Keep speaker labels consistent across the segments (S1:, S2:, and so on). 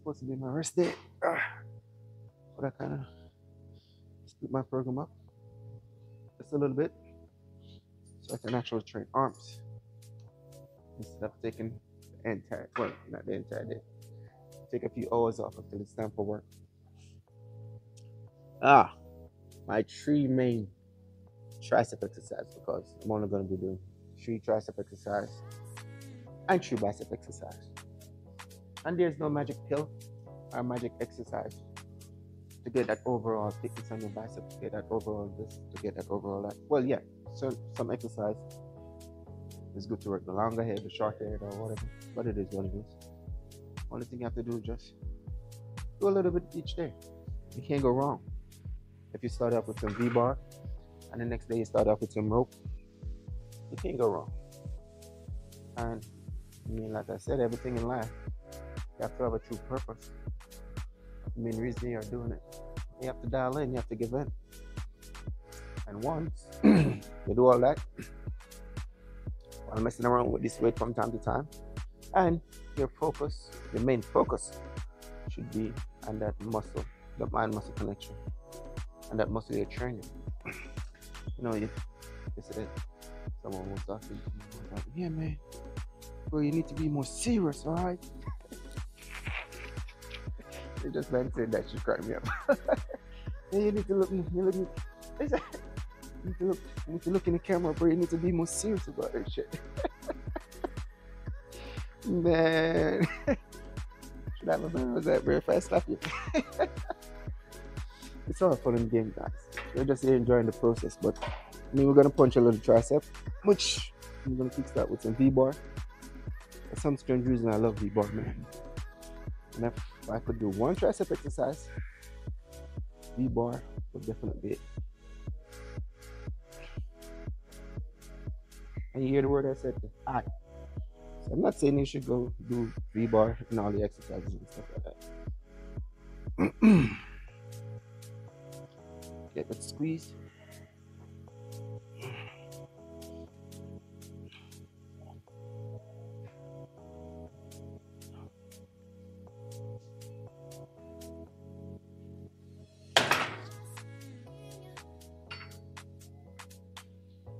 S1: supposed to be my rest day. But I kind of split my program up just a little bit so I can actually train arms instead of taking the entire, well, not the entire day. Take a few hours off until it's time for work. My three main tricep exercise, because I'm only going to be doing 3 tricep exercise and 3 bicep exercise. And there's no magic pill or magic exercise to get that overall thickness on your bicep, to get that overall this, to get that overall that. Well, yeah, so some exercise is good to work the longer head, the shorter head, or whatever. But it is what it is. Only thing you have to do is just do a little bit each day. You can't go wrong. If you start off with some V-bar and the next day you start off with some rope, you can't go wrong. And I mean, like I said, everything in life, you have to have a true purpose. The main reason you're doing it. You have to dial in, you have to give in. And once you do all that, while messing around with this weight from time to time, and your focus, your main focus should be on that muscle, the mind-muscle connection, and that muscle you're training. You know, yesterday, someone was talking to me about, yeah, man, bro, you need to be more serious, all right? They just man said that should crack me up. Hey, you need to look, you need to look in the camera, bro. You need to be more serious about that shit. Man, should I have a man with that, bro? If I slap you. It's all fun and game, guys. We're just here enjoying the process, but I mean, we're gonna punch a little tricep, which I'm gonna kickstart with some V-bar. For some strange reason, I love V-bar, man. And if I could do one tricep exercise, V-bar would definitely be it. And you hear the word I said, I. So I'm not saying you should go do V-bar and all the exercises and stuff like that. Get that squeeze.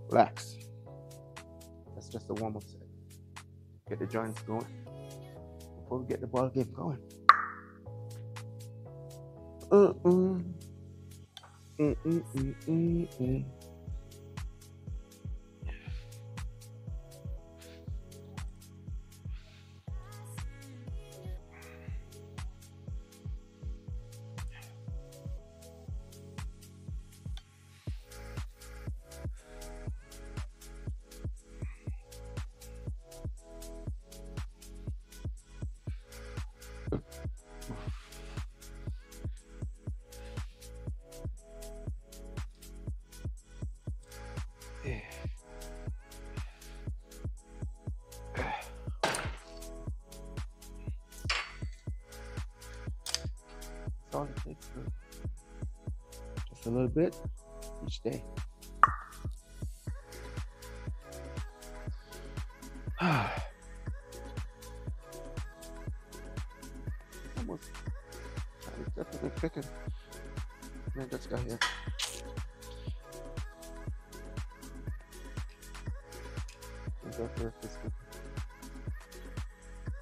S1: Relax. That's just a warm-up set. Get the joints going before we get the ball game going. All it takes, just a little bit each day. Almost. It's definitely clicking. Man, just got here. Go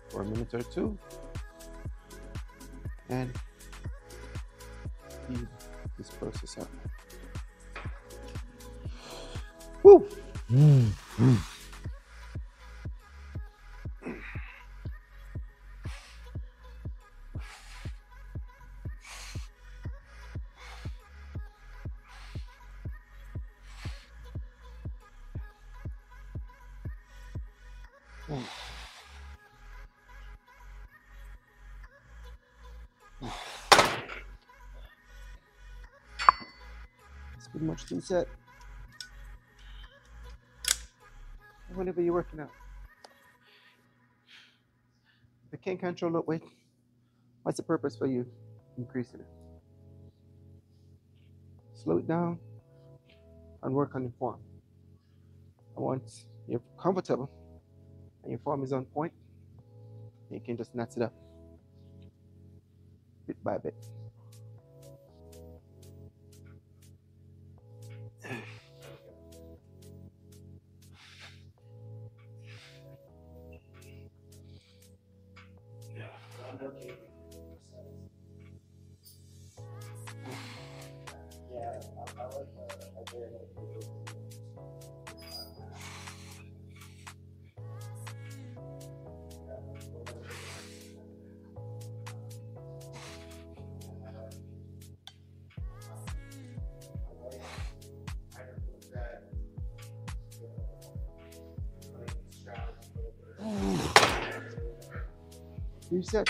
S1: for a minute or two, and speed this process up. Woo! It's pretty much been set. Whenever you're working out, if you can't control that weight, what's the purpose for you increasing it? Slow it down and work on your form. And once you're comfortable and your form is on point, you can just nuts it up. by bit. Reset.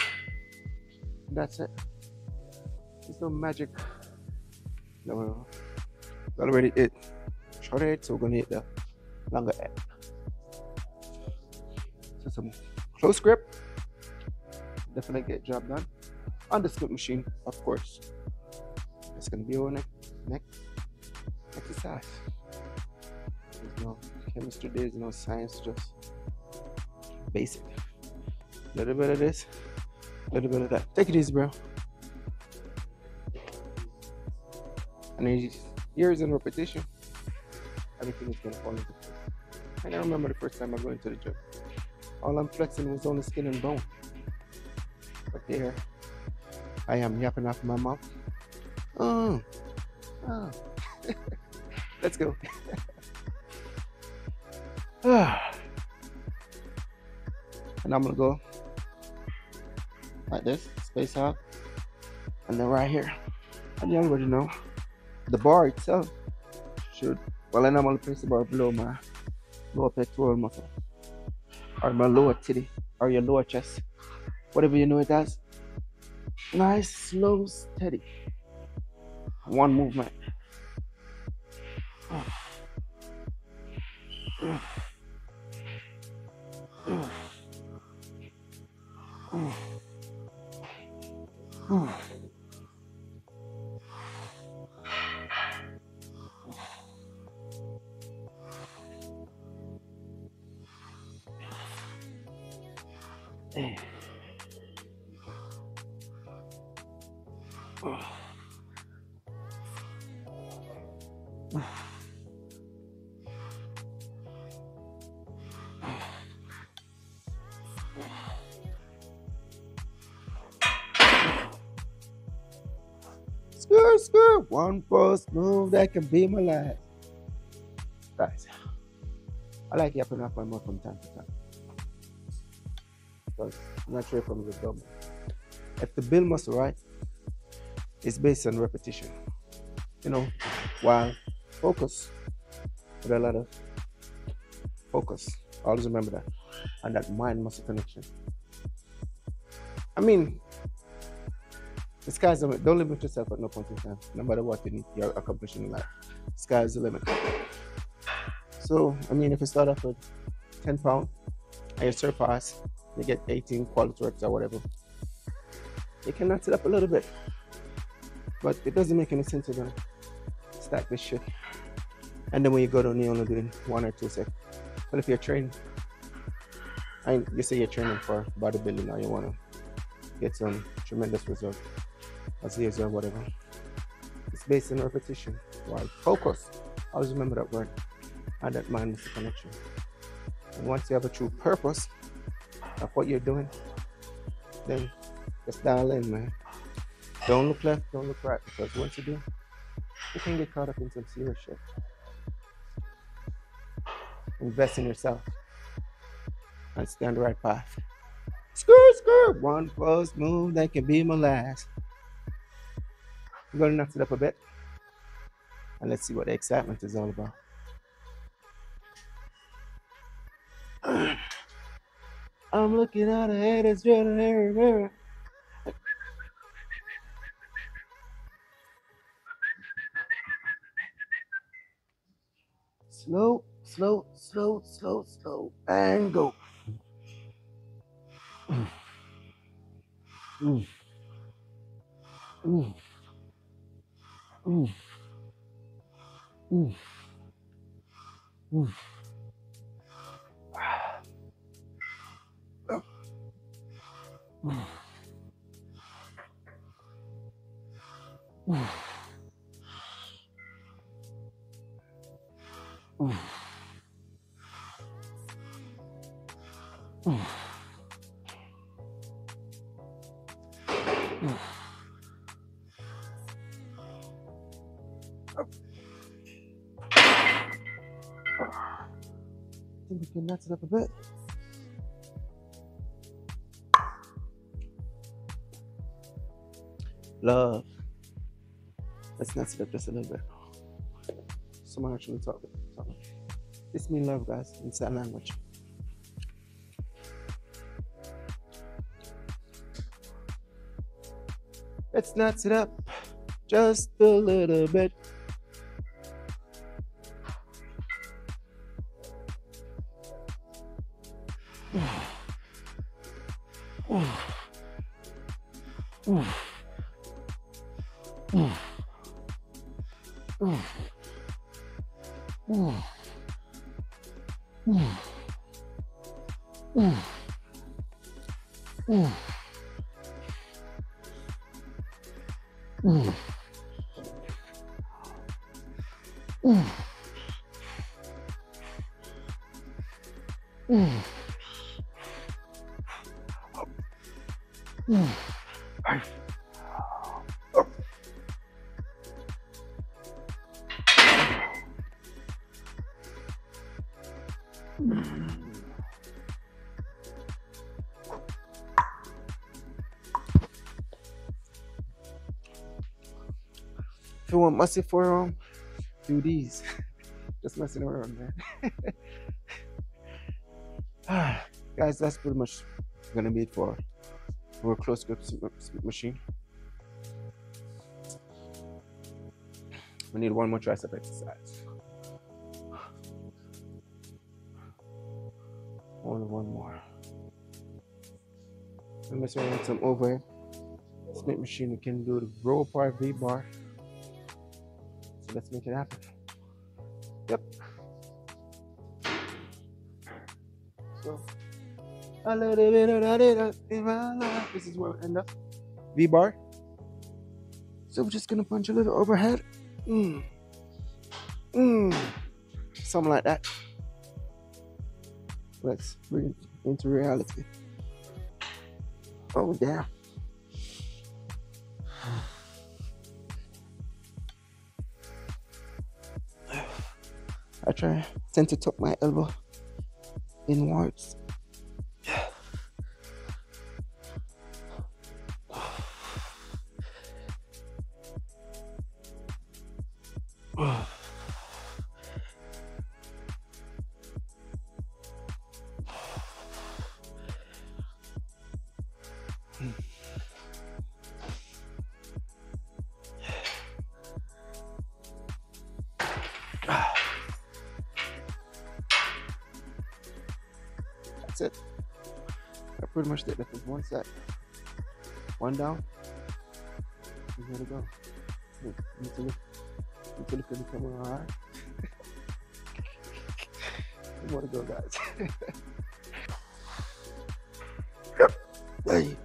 S1: That's it. There's no magic. No. Already hit short head, so we're gonna hit the longer head. So some close grip. Definitely get job done. On the split machine, of course. It's gonna be our next exercise. There's no chemistry, there's no science, just basic. A little bit of this, a little bit of that. Take it easy, bro. And then years in repetition, everything is gonna fall into place. I can remember the first time I went to the gym. All I'm flexing was only skin and bone. But there, I am yapping off my mouth. Oh. Let's go. And I'm gonna go like this, space out, and then right here. And you already know the bar itself should, well, and I'm gonna place the bar below my lower pectoral muscle, or my lower titty, or your lower chest, whatever you know it as. Nice, slow, steady. One movement. Skirt, one false move that can be my life. Guys, I like yapping off my mouth from time to time. Because I'm not sure if I'm dumb. If the build muscle, right, is based on repetition. You know, while focus, with a lot of focus, always remember that, and that mind muscle connection. I mean, the sky's the limit. Don't limit yourself at no point in time, no matter what you're accomplishing in life. Sky's the limit. So, I mean, if you start off with 10 pounds and you surpass, you get 18 quality reps or whatever, you can knock it up a little bit. But it doesn't make any sense to stack this shit. And then when you go down, you're only doing 1 or 2 sets. But if you're training, and you say you're training for bodybuilding or you want to get some tremendous results, as years or whatever, it's based on repetition. Right? Focus. Always remember that word. And that mind muscle connection. And once you have a true purpose of what you're doing, then just dial in, man. Don't look left, don't look right, because once you do, you can get caught up in some serious shit. Invest in yourself and stay on the right path. Skirt, one false move that can be my last. I'm gonna knock it up a bit, and let's see what the excitement is all about. I'm looking at a head that's drilling everywhere. Slow, and go. I think we can nut it up a bit. Love. Let's nut it up just a little bit. Someone actually talk it. This means love, guys, in sign language. Let's nut it up just a little bit. If you want massive forearm, do these. Just messing around, man. Guys, that's pretty much gonna be it for our close grip split machine. We need one more tricep exercise. Only one more. I'm messing around with some overhead split machine. We can do the row bar, V bar. So let's make it happen. Yep. So a little bit of that in my life. This is where we end up. V bar. So we're just gonna punch a little overhead. Something like that. Let's bring it into reality. Oh damn. I tend to tuck my elbow inwards. That's it. I pretty much did that with one set. One down. And here to go. Need to look at the camera, alright? More to go, guys. Hey.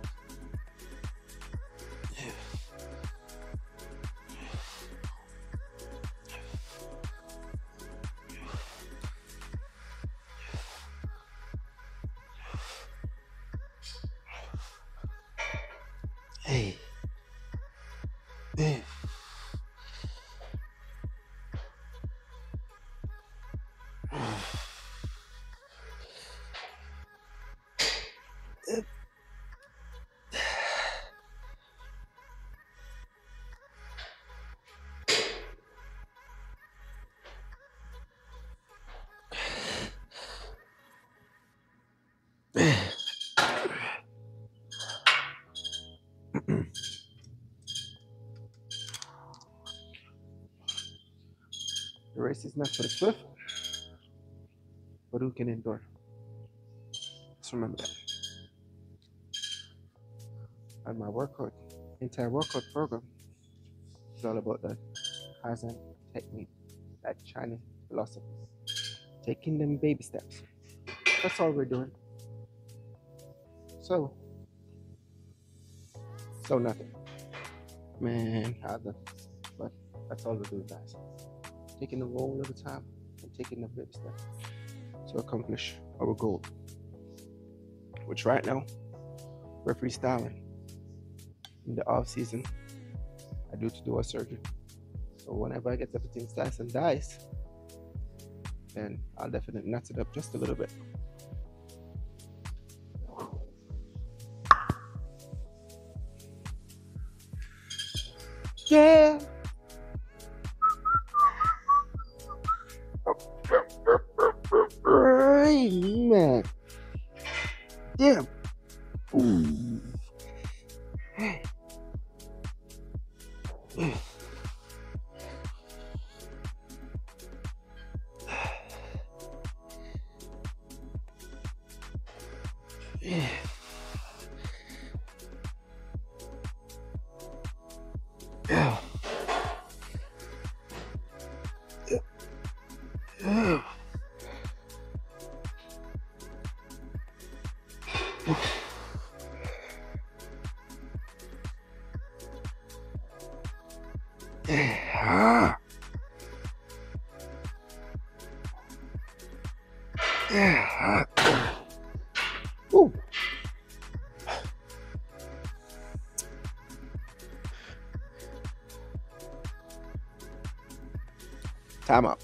S1: Hey. Hey. The race is not for the swift, but who can endure? Just remember that. And my entire workout program is all about that Kaizen technique, that Chinese philosophy. Taking them baby steps. That's all we're doing. So nothing. Man, but that's all we do, guys. Taking the roll at a time and taking the baby step to accomplish our goal. Which right now, we're freestyling. In the off season, I do a surgery. So whenever I get everything sliced and diced, then I'll definitely nut it up just a little bit. Yeah. Man. Damn. Ooh. Yeah. Yeah. Yeah. Yeah. Yeah. Ooh. Time out.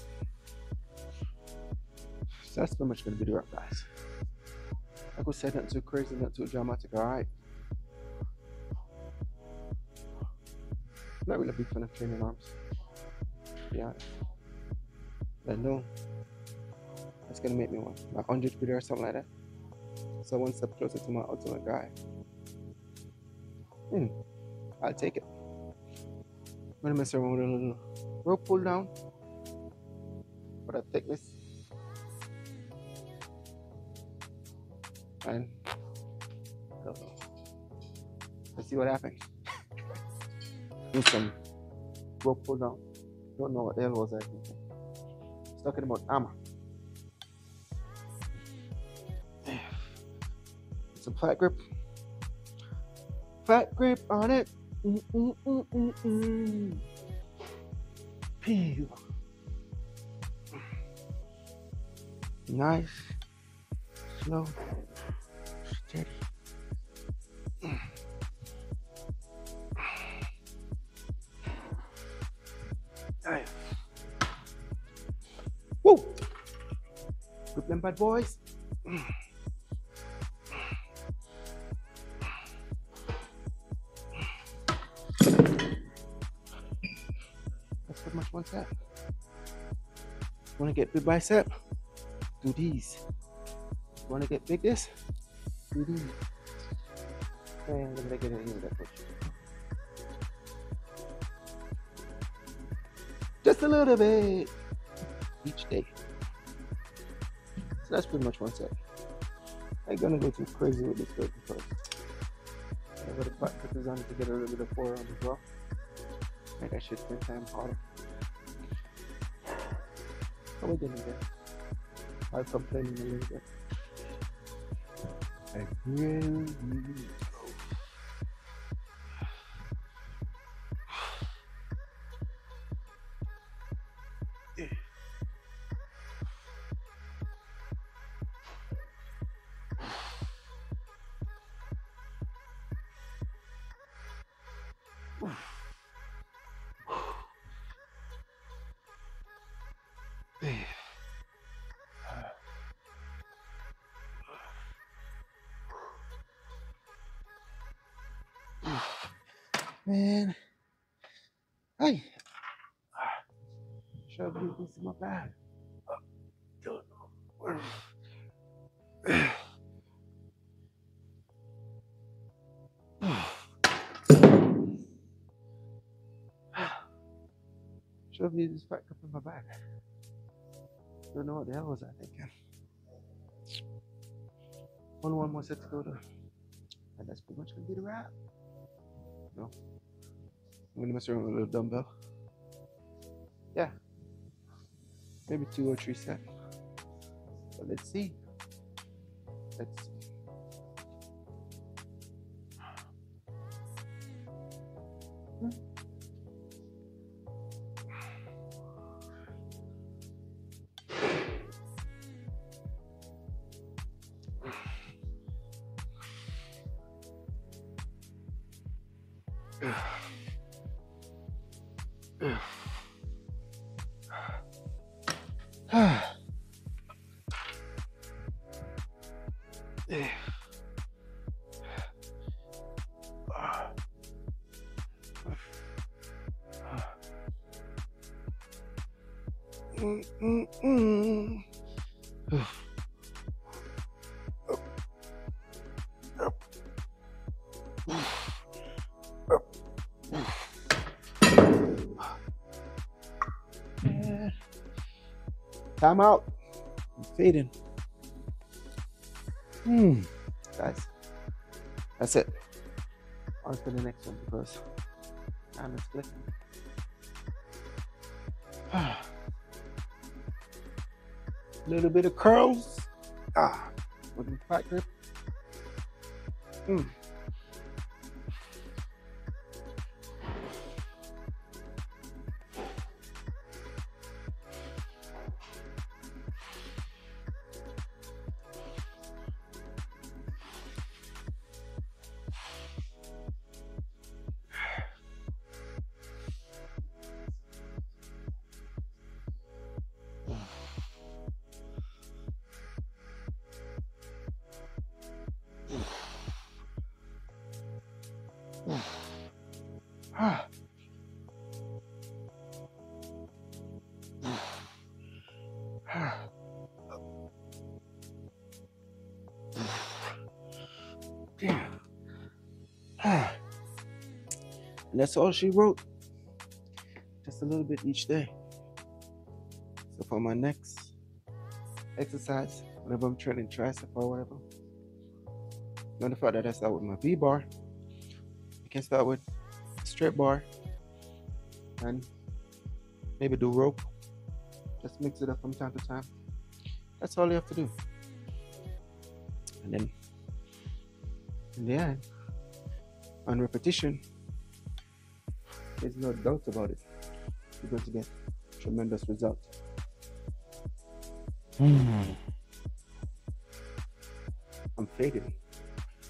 S1: So that's pretty much gonna be the wrap, guys. Like I said, not too crazy, not too dramatic, alright? Not really a big fan of training arms. Yeah. But no. That's gonna make me one. My 100th video or something like that. So one step closer to my ultimate guy. I'll take it. I'm gonna mess around with a little rope pull down for that thickness. And let's see what happens. Do some rope pull down. Don't know what the hell was I thinking. It's talking about armor. Some flat grip. Flat grip on it. Peel. Nice. Slow. Steady. Woo! Grip them bad boys. That's pretty much one set. Want to get big bicep? Do these. Want to get big this? Do these. And I'm gonna get into that push. Just a little bit each day. So that's pretty much one set. I ain't gonna go too crazy with this work because I got a fat clippers on to get a little bit of forearm as well. Make that shit 10 times harder. How we getting there? I'll complain in a little bit. I really man, hey, should I leave this in my bag? Don't know. Should I leave this back up in my bag? Don't know what the hell was I thinking. Only one more set to go to. And that's pretty much gonna be the wrap. No. I'm gonna mess around with a little dumbbell. Yeah. Maybe 2 or 3 sets. But let's see. Let's see. Time out. I'm fading. Guys, that's it. On to the next one because time is clicking. Little bit of curls. With the fat grip. And that's all she wrote. Just a little bit each day. So for my next exercise, whenever I'm training tricep or whatever, not the fact that I start with my V-bar, I can start with a straight bar and maybe do rope. Just mix it up from time to time. That's all you have to do. And then in the end, on repetition, there's no doubt about it, you're going to get tremendous results. I'm fading.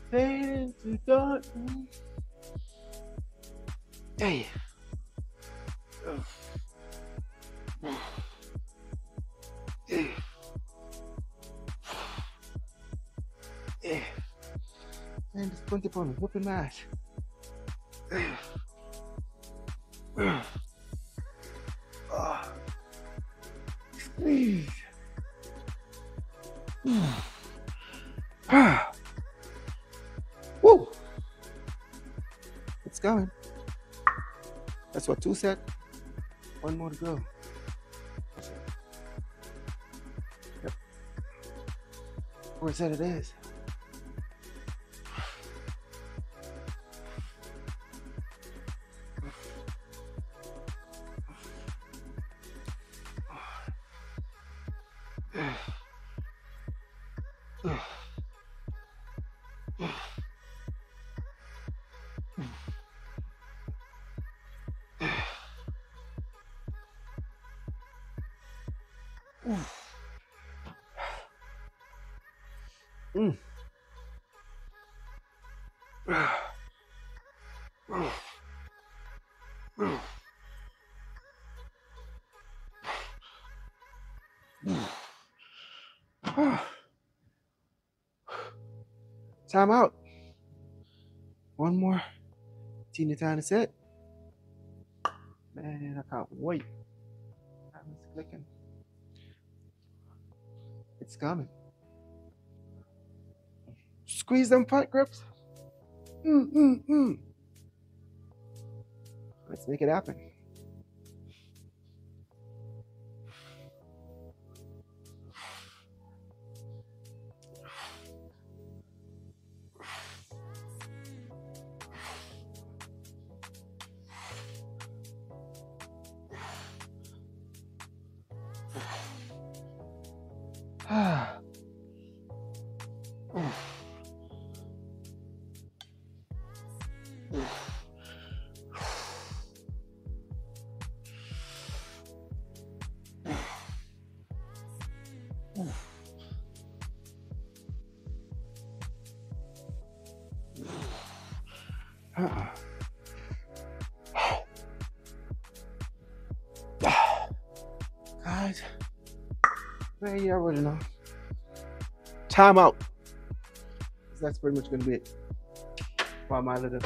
S1: Fading to darkness. Hey. Man, just 20 pounds, whooping my ass. Squeeze. Woo! It's going. That's what 2 said. 1 more to go. Yep. 4 said it is. Time out. 1 more teeny tiny set. Man, I can't wait. Time is clicking. It's coming. Squeeze them fat grips. Let's make it happen. Man, you already know. Time out. That's pretty much gonna be it for my little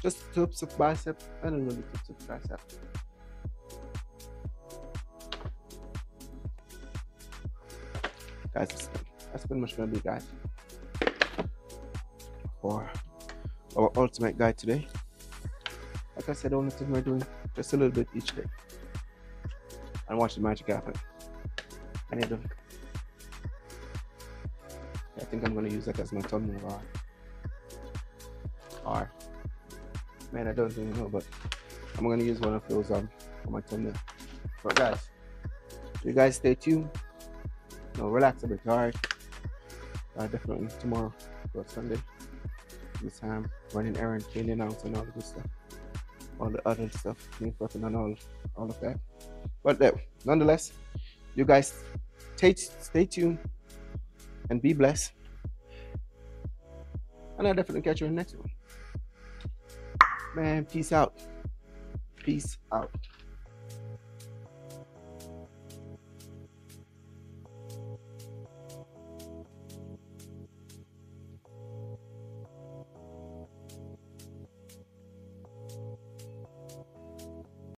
S1: just tips of bicep. I don't really tips of tricep. Guys, that's pretty much gonna be, guys, for our ultimate guide today. Like I said, the only thing we're doing just a little bit each day, and watch the magic happen. And I think I'm gonna use that as my thumbnail, or man, I don't even know, but I'm gonna use one of those for my thumbnail. But guys, you guys stay tuned. No, relax a bit, alright? Definitely tomorrow, or Sunday, this time, running errands, cleaning house, and all the good stuff, all the other stuff, meal prepping, and all of that. But nonetheless, you guys stay tuned and be blessed. And I'll definitely catch you in the next one. Man, peace out. Peace out.